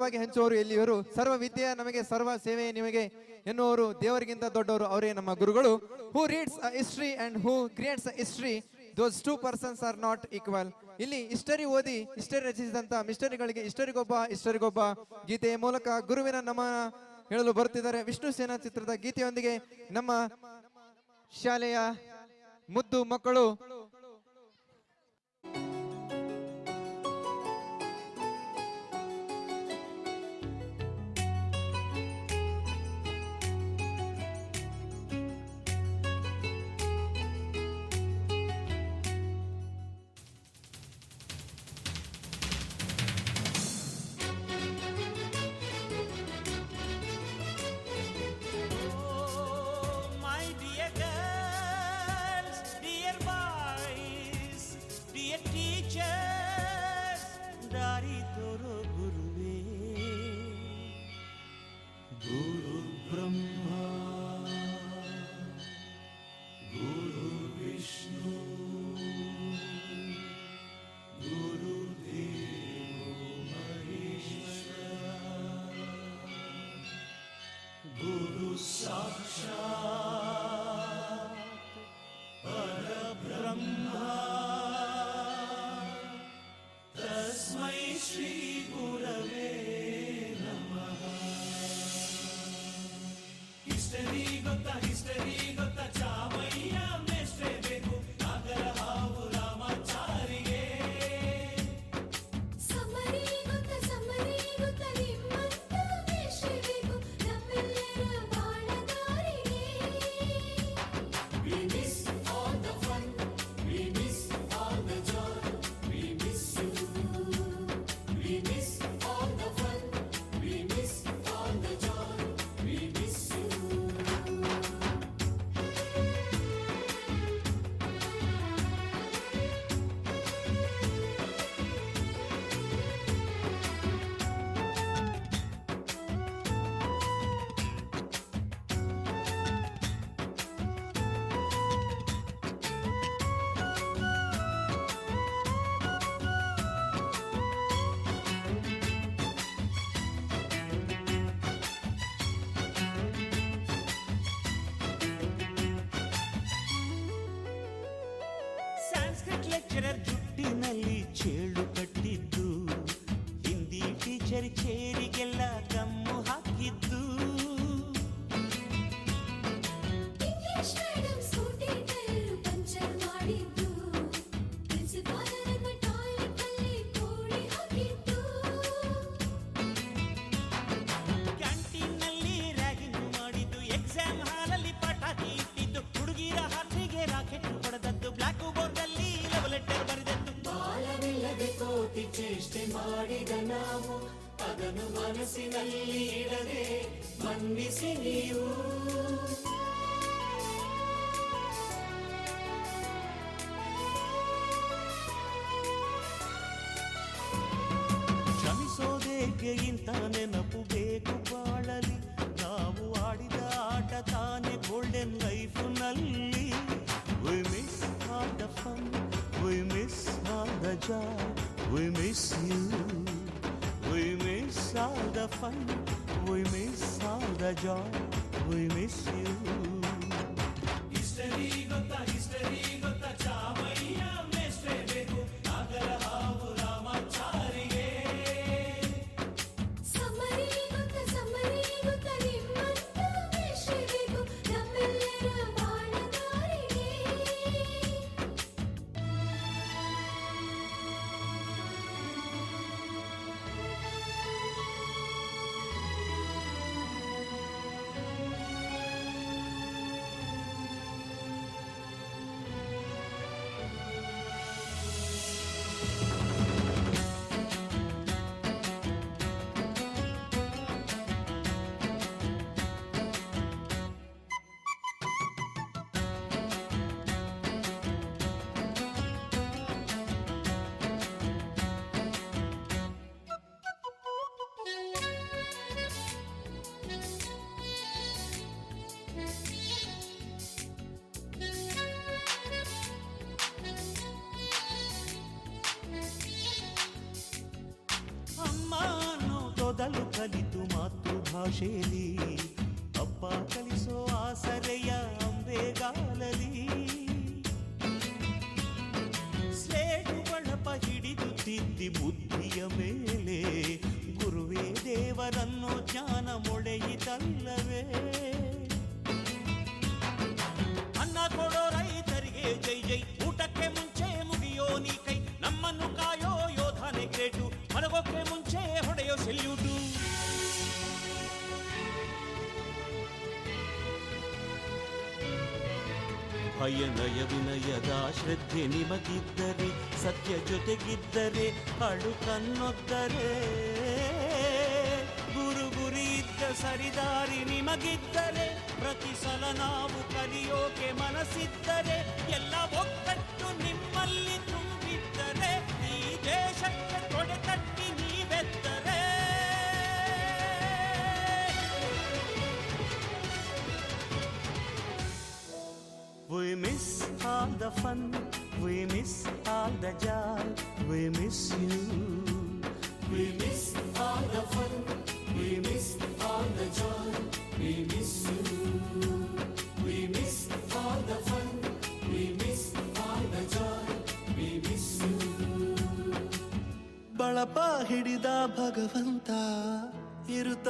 ಉಚಿತವಾಗಿ ಹಂಚುವವರು ಎಲ್ಲಿಯವರು, ಸರ್ವ ವಿದ್ಯೆ ನಮಗೆ ಸರ್ವ ಸೇವೆ ನಿಮಗೆ ಎನ್ನುವರು ದೇವರಿಗಿಂತ ದೊಡ್ಡವರು ಅವರೇ ನಮ್ಮ ಗುರುಗಳು. Who reads a history and who creates a history, those two persons are not equal. ಇಲ್ಲಿ ಹಿಸ್ಟರಿ ಓದಿ ಹಿಸ್ಟರಿ ರಚಿಸಿದಂತ ಮಿಸ್ಟರಿಗಳಿಗೆ ಇಷ್ಟರಿಗೊಬ್ಬ ಗೀತೆಯ ಮೂಲಕ ಗುರುವಿನ ನಮನ ಹೇಳಲು ಬರುತ್ತಿದ್ದಾರೆ. ವಿಷ್ಣು ಸೇನಾ ಚಿತ್ರದ ಗೀತೆಯೊಂದಿಗೆ ನಮ್ಮ ಶಾಲೆಯ ಮುದ್ದು ಮಕ್ಕಳು ಜುಟ್ಟಿನಲ್ಲಿ ಚೇಳು ಕಟ್ಟಿದ್ದು, ಹಿಂದಿ ಟೀಚರ್ ಚೇರಿಗೆಲ್ಲ ಗಮ್ಮು ಹಾಕಿದ್ದು, ಪಂಚರ್ ಮಾಡಿದ್ದು, ಕ್ಯಾಂಟೀನ್ನಲ್ಲಿ ರ್ಯಾಗಿಂಗ್ ಮಾಡಿದ್ದು, ಎಕ್ಸಾಮ್ ಹಾಲಲ್ಲಿ ಪಟಾಕಿ ಇಟ್ಟಿದ್ದು, ಹುಡುಗಿರ ಹಾಸಿಗೆ ರಾಕೆಟ್ ಹೊಡೆದದ್ದು, ಬ್ಲಾಕ್ ಬೋರ್ಡ್ ಅಲ್ಲಿ ಲವ್ ಲೆಟರ್ ಬರೆದದ್ದು, ಬಾಲವಿಲ್ಲದೆ ಕೋಟಿ ಚೇಷ್ಟೆ ಮಾಡಿದ ನಾವು ಅದನ್ನು ಮನಸ್ಸಿನಲ್ಲಿ ಇಡದೆ ಮನ್ನಿಸಿ ನೀವು. ಕ್ಷಮಿಸೋದೇಕೆ ಇಂಥ ನೆನಪು ಬೇಕು ಬಾಳಲಿ, ನಾವು ಆಡಿದ ಆಟ ತಾನೆ ಗೋಲ್ಡನ್ ಲೈಫ್ ನಲ್ಲಿ. We miss all the fun, we miss all the joy, we miss you. We miss all the fun, we miss all the joy, we miss you. History gotta Chamayya ಮೇಷ್ಟ್ರೆ ಬೇಕು, ನಾಗರ ಹಾವು ರಾಮಾಚಾರಿಗೆ. ಸಮರಿ ಗೊತ್ತ ನಿಮ್ಮಂತ ಮೇಷ್ಟ್ರೆ ಬೇಕು, ನಮ್ಮೆಲ್ಲರ ಬಾಳಗಾರಿಗೆ. ಭಾಷೆಲಿ ಅಪ್ಪ ಕಲಿಸೋ ಆಸರೆಯ ಅಂಬೆಗಾಲಲಿ slate ಬಳಪ ಹಿಡಿದು ತಿದ್ದಿ ಬುದ್ಧಿಯ ಮೇಲೆ ಗುರುವೇ ದೇವರನ್ನು ಜ್ಞಾನ ಮೊಳೆಯಿತಲ್ಲವೇ ಅನ್ನ ಕೊಡೋ ರೈತರಿಗೆ ಜೈ ಜೈ ಊಟಕ್ಕೆ ಮುಂಚೆ ಮುಗಿಯೋ ನೀ ಕೈ ನಮ್ಮನ್ನು ಕಾಯೋ ಯೋಧನೆ ಗ್ರೇಟು ಮಲಗೋಕೆ ಮುಂಚೆ ಹೊಡೆಯೋ ಸೆಲ್ಯೂಟು ಭಯನಯ ವಿನಯದ ಶ್ರದ್ಧೆ ನಿಮಗಿದ್ದರೆ ಸತ್ಯ ಜೊತೆಗಿದ್ದರೆ ಅಳು ಕನ್ನೊದ್ದರೆ ಗುರು ಗುರಿ ಇದ್ದ ಸರಿದಾರಿ ನಿಮಗಿದ್ದರೆ ಪ್ರತಿ ಸಲ ನಾವು ಕಲಿಯೋಕೆ ಮನಸ್ಸಿದ್ದರೆ ಎಲ್ಲ ಒಗ್ಗಟ್ಟು ನಿಮ್ಮಲ್ಲಿ ತುಂಬಿದ್ದರೆ ಈ ದೇಶಕ್ಕೆ ತೊಡೆ ತಟ್ಟಿ ನೀವೆದ್ದರೆ We miss all the fun, we miss all the joy, we miss you. We miss all the fun, we miss all the joy, we miss you. We miss all the fun, we miss all the joy, we miss you. ಬಳಪ ಹಿಡಿದ ಭಗವಂತ ಇರುತ್ತ